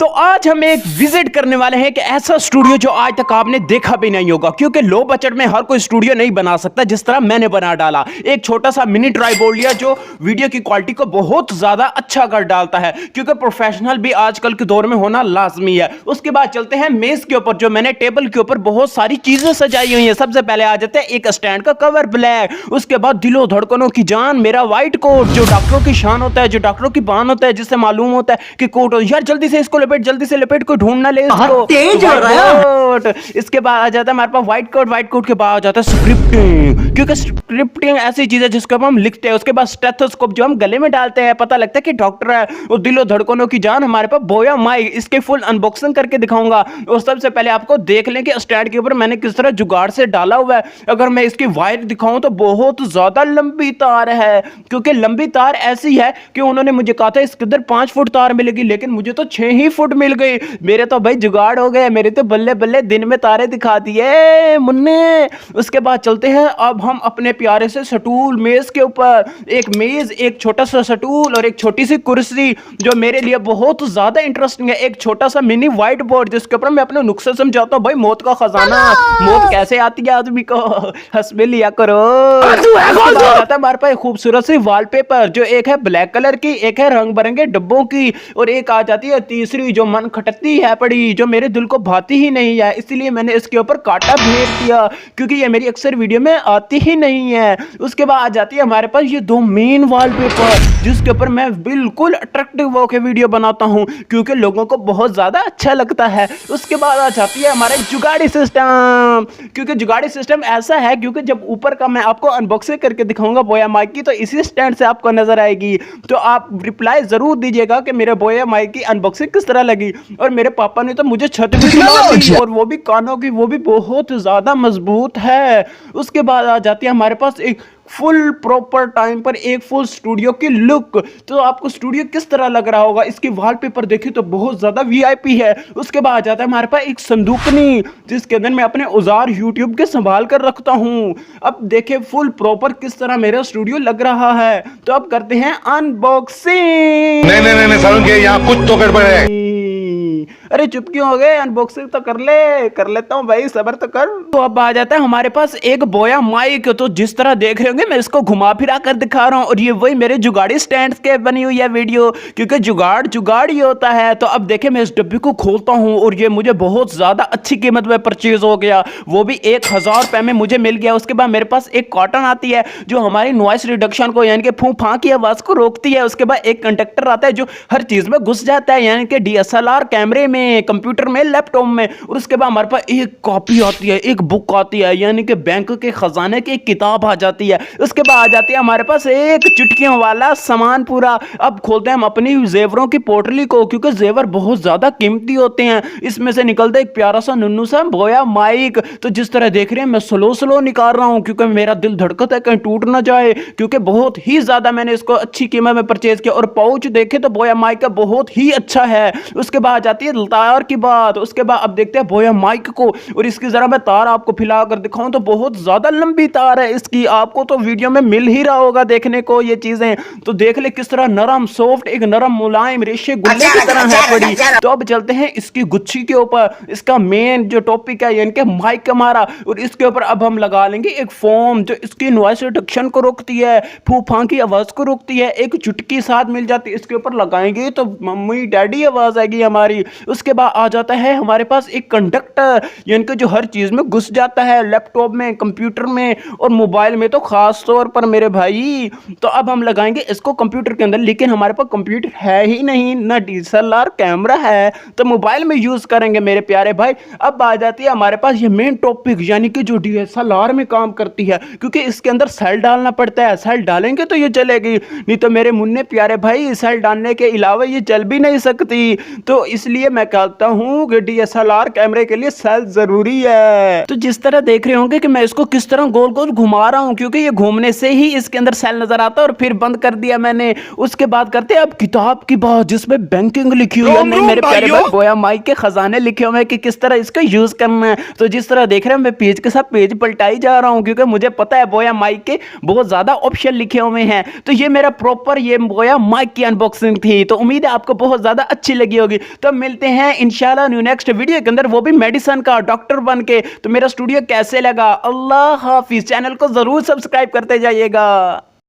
तो आज हम एक विजिट करने वाले हैं कि ऐसा स्टूडियो जो आज तक आपने देखा भी नहीं होगा, क्योंकि लो बजट में हर कोई स्टूडियो नहीं बना सकता जिस तरह मैंने बना डाला। एक छोटा सा मिनी ट्राइपॉड लिया जो वीडियो की क्वालिटी को बहुत ज्यादा अच्छा कर डालता है, क्योंकि प्रोफेशनल भी आजकल के दौर में होना लाजमी है। उसके बाद चलते हैं मेज के ऊपर, जो मैंने टेबल के ऊपर बहुत सारी चीजें सजाई हुई हैं। सबसे पहले आ जाते हैं एक स्टैंड का कवर ब्लैक, उसके बाद दिलो धड़कनों की जान मेरा व्हाइट कोट, जो डॉक्टरों की शान होता है, जो डॉक्टरों की बान होता है, जिससे मालूम होता है कि कोट यार जल्दी से इसको लपेट, जल्दी से लपेट, कोई ढूंढ ना ले इसको। तेज हो रहा है। इसके बाद आ जाता है हमारे पास व्हाइट कोट, व्हाइट कोट के बाद आ जाता है स्क्रिप्टिंग, क्योंकि स्क्रिप्टिंग ऐसी चीज है जिसको हम लिखते हैं। उसके बाद स्टेथोस्कोप जो हम गले में डालते हैं, पता लगता है कि डॉक्टर है। और दिलो धड़कनों की जान हमारे पास बोया माइक, इसके फुल अनबॉक्सिंग करके दिखाऊंगा। और सबसे पहले आपको देख लें कि स्टैंड के ऊपर मैंने किस तरह जुगाड़ से डाला हुआ है। अगर मैं इसकी वायर दिखाऊं तो बहुत ज्यादा लंबी तार है, क्योंकि लंबी तार ऐसी है कि उन्होंने मुझे कहा था इसके अंदर 5 फुट तार मिलेगी, लेकिन मुझे तो 6 ही फुट मिल गई। मेरे तो भाई जुगाड़ हो गए, मेरे तो बल्ले बल्ले दिन में तारे दिखा दिए मुन्ने। उसके बाद चलते हैं अब हम अपने प्यारे से स्टूल मेज के ऊपर, एक मेज, एक छोटा सा स्टूल और एक छोटी सी कुर्सी जो मेरे लिए बहुत ज्यादा इंटरेस्टिंग है। एक छोटा सा मिनी व्हाइट बोर्ड जिसके ऊपर मैं अपने नुस्खे समझाता हूँ। भाई मौत का खजाना, मौत कैसे आती है आदमी को, हंस में लिया करो। हमारे पास खूबसूरत सी वॉलपेपर, जो एक है ब्लैक कलर की, एक है रंग बिरंगे डब्बों की, और एक आ जाती है तीसरी जो मन खटकती है पड़ी, जो मेरे दिल को भाती ही नहीं है, इसलिए मैंने इसके ऊपर काटा भेज दिया, क्योंकि ये मेरी अक्सर वीडियो में आती ही नहीं है। उसके बाद आ जाती है हमारे पास ये 2 मेन वॉलपेपर, जिसके ऊपर मैं बिल्कुल अट्रैक्टिव होकर वीडियो बनाता हूं, क्योंकि लोगों को बहुत ज्यादा अच्छा लगता है। उसके बाद आ जाती है हमारा जुगाड़ी सिस्टम, क्योंकि जुगाड़ी सिस्टम ऐसा है, क्योंकि जब ऊपर का मैं आपको अनबॉक्सिंग करके दिखाऊंगा बोया माइक की, तो इसी स्टैंड से आपको नजर आएगी। तो आप रिप्लाई जरूर दीजिएगा कि मेरे बोया माइक की अनबॉक्सिंग किस तरह लगी। और मेरे पापा ने तो मुझे छत भी दिला दी, और वो भी कानों की, वो भी बहुत ज्यादा मजबूत है। उसके बाद आ जाती है हमारे पास एक फुल प्रॉपर टाइम पर एक फुल स्टूडियो की लुक। तो आपको स्टूडियो किस तरह लग रहा होगा, इसकी वॉलपेपर देखिए तो बहुत ज्यादा वीआईपी है। उसके बाद आ जाता है हमारे पास एक संदूकनी, जिसके अंदर मैं अपने औजार यूट्यूब के संभाल कर रखता हूं। अब देखिए फुल प्रॉपर किस तरह मेरा स्टूडियो लग रहा है। तो अब करते हैं अनबॉक्सिंग। नहीं सारुण के यहाँ कुछ तो गड़बड़ है। अरे चुप क्यों हो गए, अनबॉक्सिंग तो कर लेता हूँ भाई, सब्र तो कर। तो अब आ जाता है हमारे पास एक बोया माइक। तो जिस तरह देख रहे होंगे मैं इसको घुमा फिरा कर दिखा रहा हूँ, और ये वही मेरे जुगाड़ी स्टैंड के बनी हुई है वीडियो, क्योंकि जुगाड़ ही होता है। तो अब देखे मैं इस डब्बे को खोलता हूँ, और ये मुझे बहुत ज्यादा अच्छी कीमत में परचेज हो गया, वो भी 1000 रुपए में मुझे मिल गया। उसके बाद मेरे पास एक कॉटन आती है जो हमारी नॉइस रिडक्शन को, यानी कि फूं फां की आवाज को रोकती है। उसके बाद एक कंडक्टर आता है जो हर चीज में घुस जाता है, यानी कि डीएसएलआर कैमरे में, कंप्यूटर में, लैपटॉप में। और उसके बाद हमारे पास एक कॉपी आती है, एक बुक आती है, यानी कि बैंक के खजाने की एक किताब आ जाती है। उसके बाद आ जाती है हमारे पास एक चुटकियों वाला सामान पूरा। अब खोलते हैं हम अपनी जेवरों की पोटली को, क्योंकि जेवर बहुत ज्यादा कीमती होते हैं। इसमें से निकलता है एक प्यारा सा नुन्नू सा बोया माइक। तो जिस तरह देख रहे हैं मैं स्लो निकाल रहा हूं, क्योंकि मेरा दिल धड़कता है कहीं टूट ना जाए, क्योंकि बहुत ही ज्यादा मैंने इसको अच्छी कीमत में परचेज किया। और पाउच देखे तो बोया माइक का बहुत ही अच्छा है। उसके बाद आ जाती है तार की बात। उसके बाद अब देखते हैं बोया माइक को, और इसकी जरा मैं तार आपको फिला कर दिखाऊं तो बहुत ज्यादा लंबी तार है इसकी, आपको तो वीडियो में मिल ही रहा होगा देखने को ये चीजें। तो देख ले किस तरह नरम सॉफ्ट, एक नरम मुलायम रेशे गुल्ले की तरह है पड़ी। तो अब चलते हैं इसकी गुच्छी के ऊपर, इसका मेन जो टॉपिक है यानी कि माइक हमारा, और इसके ऊपर अब हम लगा लेंगे एक फोम जो इसकी नॉइस रिडक्शन को रोकती है, फूं फां की आवाज को रोकती है। एक चुटकी साथ मिल जाती है, इसके ऊपर लगाएंगे तो मम्मी डैडी आवाज आएगी हमारी। उसके बाद आ जाता है हमारे पास एक कंडक्टर, यानी कि जो हर चीज में घुस जाता है, लैपटॉप में, कंप्यूटर में और मोबाइल में तो खास तौर पर मेरे भाई। तो अब हम लगाएंगे इसको कंप्यूटर के अंदर, लेकिन हमारे पास कंप्यूटर है ही नहीं, ना डीएसएलआर कैमरा है, तो मोबाइल में यूज करेंगे मेरे प्यारे भाई। अब आ जाती है हमारे पास ये मेन टॉपिक, यानी कि जो डीएसएलआर में काम करती है, क्योंकि इसके अंदर सेल डालना पड़ता है। सेल डालेंगे तो ये चलेगी, नहीं तो मेरे मुन्ने प्यारे भाई सेल डालने के अलावा ये चल भी नहीं सकती। तो इसलिए मैं कहता हूं कि डीएसएलआर कैमरे के लिए सेल जरूरी है। तो जिस तरह देख रहे होंगे कि मैं इसको किस तरह गोल गोल घुमा रहा हूं, क्योंकि ये घूमने से ही इसके अंदर सेल नजर आता है, और फिर बंद कर दिया मैंने। उसके बाद करते हैं अब किताब की बात, जिसमें बैंकिंग लिखी हुई है, नहीं मेरे प्यारे भाई बोया माइक के खजाने लिखे हुए हैं कि किस तरह इसका यूज करना है। तो जिस तरह देख रहे हैं मैं पेज के साथ पेज पलटाई जा रहा हूं, क्योंकि मुझे पता है बोया माइक के बहुत ज्यादा ऑप्शन लिखे हुए हैं। तो ये मेरा प्रॉपर ये बोया माइक की अनबॉक्सिंग थी, तो उम्मीद है आपको बहुत ज्यादा अच्छी लगी होगी। तो मिलते हैं इंशाल्लाह न्यू नेक्स्ट वीडियो के अंदर, वो भी मेडिसिन का, डॉक्टर बन के। तो मेरा स्टूडियो कैसे लगा, अल्लाह हाफिज। चैनल को जरूर सब्सक्राइब करते जाइएगा।